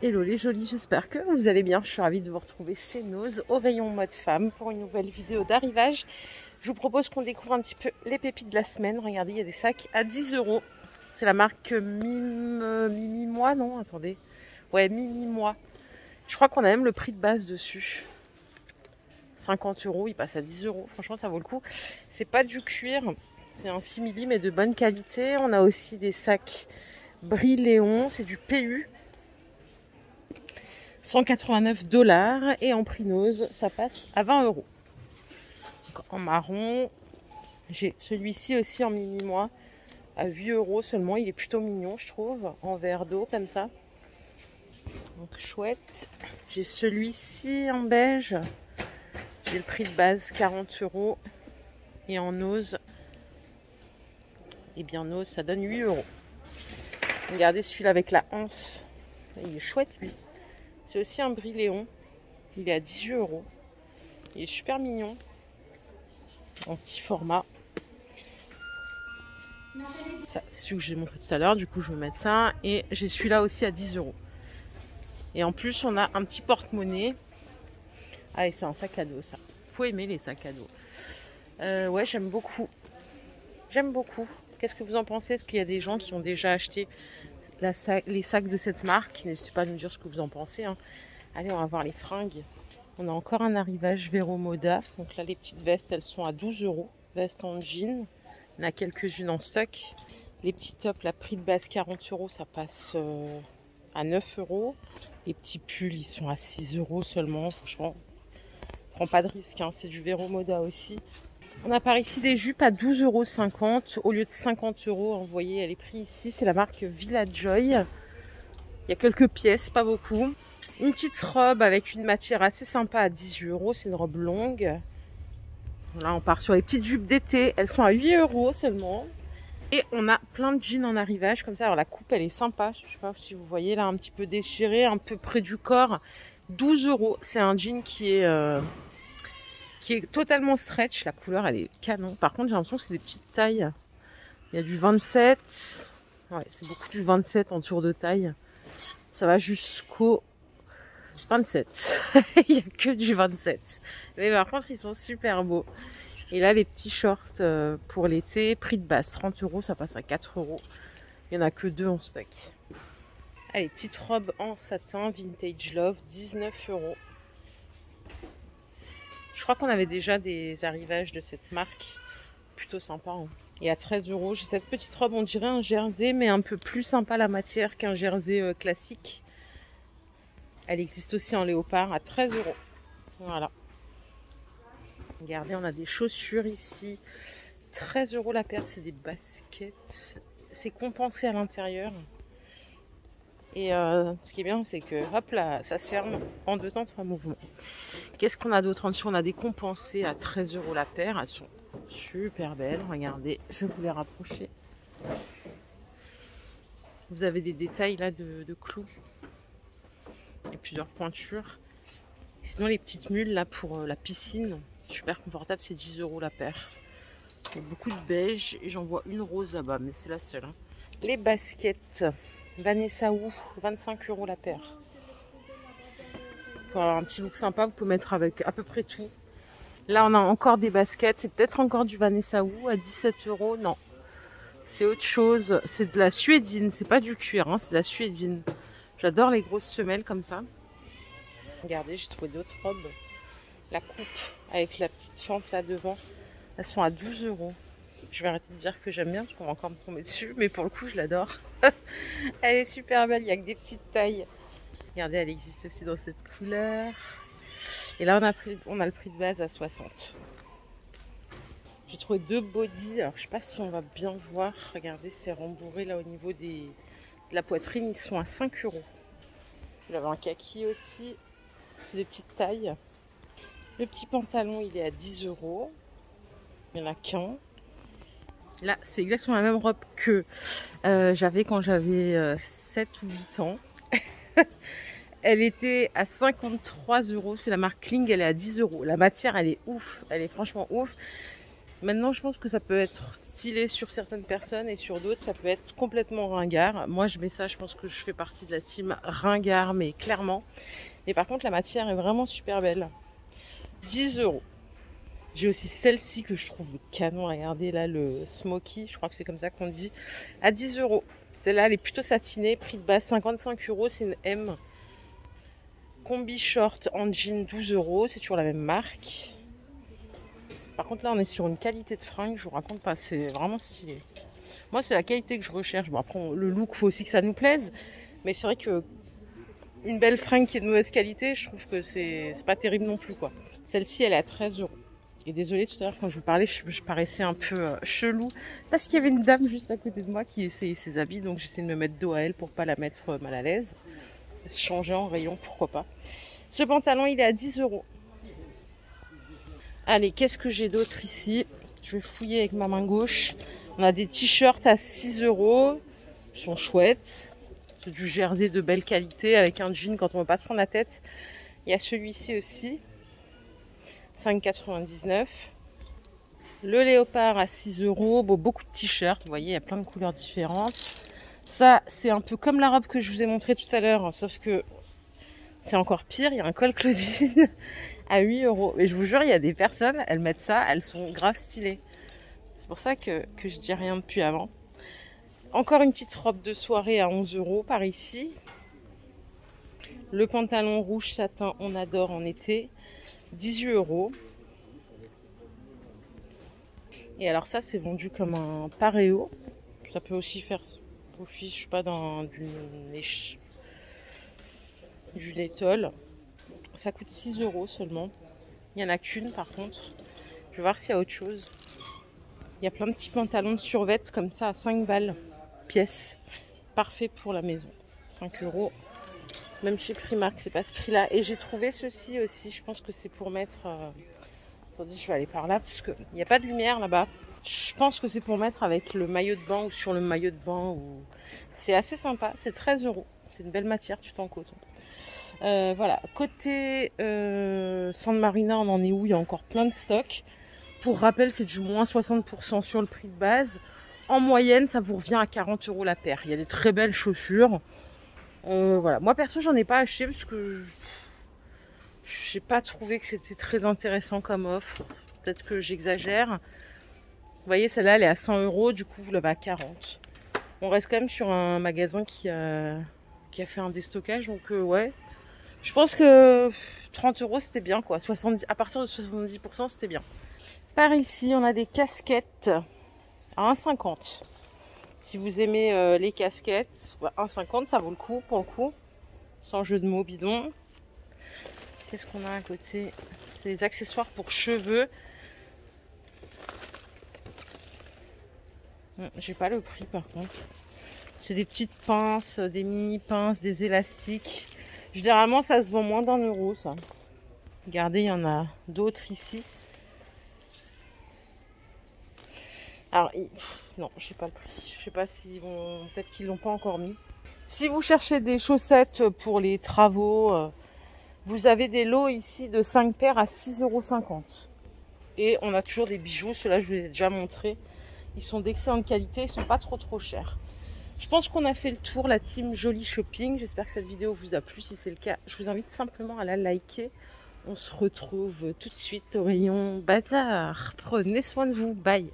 Hello les jolis, j'espère que vous allez bien. Je suis ravie de vous retrouver chez Nose au rayon mode femme pour une nouvelle vidéo d'arrivage. Je vous propose qu'on découvre un petit peu les pépites de la semaine. Regardez, il y a des sacs à 10 €. C'est la marque Mimi-moi, non? Attendez. Ouais, Mimi-moi. Je crois qu'on a même le prix de base dessus. 50 €, il passe à 10 €. Franchement, ça vaut le coup. C'est pas du cuir, c'est un simili mais de bonne qualité. On a aussi des sacs Brie Léon, c'est du PU. 189 $ et en prix Nose, ça passe à 20 €. Donc, en marron, j'ai celui-ci aussi en mini-moi à 8 € seulement. Il est plutôt mignon, je trouve, en verre d'eau comme ça. Donc chouette. J'ai celui-ci en beige. J'ai le prix de base 40 € et en Nose, et bien Nose, ça donne 8 €. Regardez celui-là avec la anse. Il est chouette lui. C'est aussi un Brie Léon. Il est à 18 €. Il est super mignon. En petit format. C'est celui que j'ai montré tout à l'heure. Du coup, je vais mettre ça. Et j'ai celui-là aussi à 10 €. Et en plus, on a un petit porte-monnaie. Ah, et c'est un sac à dos, ça. Faut aimer les sacs à dos. Ouais, j'aime beaucoup. J'aime beaucoup. Qu'est-ce que vous en pensez? Est-ce qu'il y a des gens qui ont déjà acheté les sacs de cette marque? N'hésitez pas à nous dire ce que vous en pensez, hein. Allez, on va voir les fringues. On a encore un arrivage Vero Moda. Donc là, les petites vestes, elles sont à 12 €. Vestes en jean. On a quelques-unes en stock. Les petits tops, la prix de base 40 €, ça passe à 9 €. Les petits pulls, ils sont à 6 € seulement. Franchement, prends pas de risque, hein. C'est du Vero Moda aussi. On a par ici des jupes à 12,50 € au lieu de 50 €. Vous voyez, elle est prise ici. C'est la marque Villa Joy. Il y a quelques pièces, pas beaucoup. Une petite robe avec une matière assez sympa à 18 €. C'est une robe longue. Là, on part sur les petites jupes d'été. Elles sont à 8 € seulement. Et on a plein de jeans en arrivage comme ça. Alors la coupe, elle est sympa. Je sais pas si vous voyez là, un petit peu déchiré, un peu près du corps. 12 €. C'est un jean qui est totalement stretch. La couleur, elle est canon. Par contre, j'ai l'impression que c'est des petites tailles. Il y a du 27. Ouais, c'est beaucoup du 27 en tour de taille. Ça va jusqu'au 27. Il n'y a que du 27. Mais par contre, ils sont super beaux. Et là, les petits shorts pour l'été, prix de base 30 €, ça passe à 4 €. Il n'y en a que 2 en stock. Allez, petite robe en satin, Vintage Love, 19 €. Je crois qu'on avait déjà des arrivages de cette marque. Plutôt sympa, hein. Et à 13 €, j'ai cette petite robe, on dirait un jersey, mais un peu plus sympa la matière qu'un jersey classique. Elle existe aussi en léopard à 13 €. Voilà. Regardez, on a des chaussures ici. 13 € la paire, c'est des baskets. C'est compensé à l'intérieur. Et ce qui est bien, c'est que hop là, ça se ferme en 2 temps, 3 mouvements. Qu'est-ce qu'on a d'autre en dessous? On a des compensés à 13 € la paire. Elles sont super belles. Regardez, je vais vous les rapprocher. Vous avez des détails là de clous. Et plusieurs pointures. Sinon, les petites mules là pour la piscine, super confortable, c'est 10 € la paire. Il y a beaucoup de beige et j'en vois une rose là-bas, mais c'est la seule, hein. Les baskets Vanessa Wu, 25 € la paire. Pour avoir un petit look sympa, vous pouvez mettre avec à peu près tout. Là, on a encore des baskets. C'est peut-être encore du Vanessa Wu à 17 €. Non, c'est autre chose. C'est de la suédine. C'est pas du cuir, hein, c'est de la suédine. J'adore les grosses semelles comme ça. Regardez, j'ai trouvé d'autres robes. La coupe avec la petite fente là devant. Elles sont à 12 €. Je vais arrêter de dire que j'aime bien parce qu'on va encore me tomber dessus. Mais pour le coup, je l'adore. Elle est super belle. Il n'y a que des petites tailles. Regardez, elle existe aussi dans cette couleur. Et là, on a le prix de base à 60. J'ai trouvé 2 bodys. Alors, je sais pas si on va bien voir. Regardez, c'est rembourré là au niveau de la poitrine. Ils sont à 5 €. J'avais un kaki aussi. C'est des petites tailles. Le petit pantalon, il est à 10 €. Il n'y en a qu'un. Là, c'est exactement la même robe que j'avais quand j'avais 7 ou 8 ans. Elle était à 53 €. C'est la marque Kling, elle est à 10 €. La matière, elle est ouf. Elle est franchement ouf. Maintenant, je pense que ça peut être stylé sur certaines personnes et sur d'autres, ça peut être complètement ringard. Moi, je mets ça, je pense que je fais partie de la team ringard, mais clairement. Et par contre, la matière est vraiment super belle. 10 €. J'ai aussi celle-ci que je trouve canon. Regardez là, le smoky, je crois que c'est comme ça qu'on dit, à 10 €. Celle-là, elle est plutôt satinée, prix de base 55 €, c'est une M. Combi short en jean 12 €, c'est toujours la même marque. Par contre là on est sur une qualité de fringue, je vous raconte pas, c'est vraiment stylé. Moi c'est la qualité que je recherche. Bon après le look, faut aussi que ça nous plaise, mais c'est vrai que une belle fringue qui est de mauvaise qualité, je trouve que c'est pas terrible non plus quoi. Celle-ci elle est à 13 €. Et désolée, tout à l'heure quand je vous parlais, je paraissais un peu chelou parce qu'il y avait une dame juste à côté de moi qui essayait ses habits, donc j'essaie de me mettre dos à elle pour pas la mettre mal à l'aise. Se changer en rayon, pourquoi pas. Ce pantalon il est à 10 €. Allez, qu'est-ce que j'ai d'autre ici? Je vais fouiller avec ma main gauche. On a des t-shirts à 6 €. Ils sont chouettes. C'est du jersey de belle qualité avec un jean quand on ne veut pas se prendre la tête. Il y a celui-ci aussi. 5,99 €. Le léopard à 6 €. Bon, beaucoup de t-shirts. Vous voyez, il y a plein de couleurs différentes. Ça, c'est un peu comme la robe que je vous ai montrée tout à l'heure. Sauf que c'est encore pire. Il y a un col Claudine à 8 €. Mais je vous jure, il y a des personnes, elles mettent ça, elles sont grave stylées. C'est pour ça que je dis rien depuis avant. Encore une petite robe de soirée à 11 € par ici. Le pantalon rouge satin, on adore en été, 18 €. Et alors ça, c'est vendu comme un paréo. Ça peut aussi faire office, je sais pas, dans du étole. Ça coûte 6 € seulement. Il n'y en a qu'une par contre. Je vais voir s'il y a autre chose. Il y a plein de petits pantalons de survêt comme ça à 5 balles pièce. Parfait pour la maison. 5 €. Même chez Primark, c'est pas ce prix-là. Et j'ai trouvé ceci aussi. Je pense que c'est pour mettre... Attendez, je vais aller par là parce qu'il n'y a pas de lumière là-bas. Je pense que c'est pour mettre avec le maillot de bain ou sur le maillot de bain. Ou... C'est assez sympa. C'est 13 €. C'est une belle matière, tout en coton. Voilà. Côté San Marina, on en est où? Il y a encore plein de stocks. Pour rappel, c'est du moins 60% sur le prix de base. En moyenne, ça vous revient à 40 € la paire. Il y a des très belles chaussures. Voilà. Moi, perso, j'en ai pas acheté parce que j'ai pas trouvé que c'était très intéressant comme offre. Peut-être que j'exagère. Vous voyez, celle-là, elle est à 100 €. Du coup, vous l'avez à 40. On reste quand même sur un magasin qui a fait un déstockage. Donc, ouais. Je pense que 30 € c'était bien quoi. 70, à partir de 70%, c'était bien. Par ici, on a des casquettes à 1,50 €. Si vous aimez les casquettes, 1,50 €, ça vaut le coup pour le coup. Sans jeu de mots bidon. Qu'est-ce qu'on a à côté? C'est des accessoires pour cheveux. J'ai pas le prix par contre. C'est des petites pinces, des mini pinces, des élastiques. Généralement, ça se vend moins d'1 € ça. Regardez, il y en a d'autres ici. Alors, non, je sais pas le prix. Je sais pas s'ils vont... Peut-être qu'ils l'ont pas encore mis. Si vous cherchez des chaussettes pour les travaux, vous avez des lots ici de 5 paires à 6,50 €. Et on a toujours des bijoux. Ceux-là, je vous ai déjà montré. Ils sont d'excellente qualité. Ils sont pas trop chers. Je pense qu'on a fait le tour, la team Joli Shopping. J'espère que cette vidéo vous a plu. Si c'est le cas, je vous invite simplement à la liker. On se retrouve tout de suite au rayon bazar. Prenez soin de vous. Bye.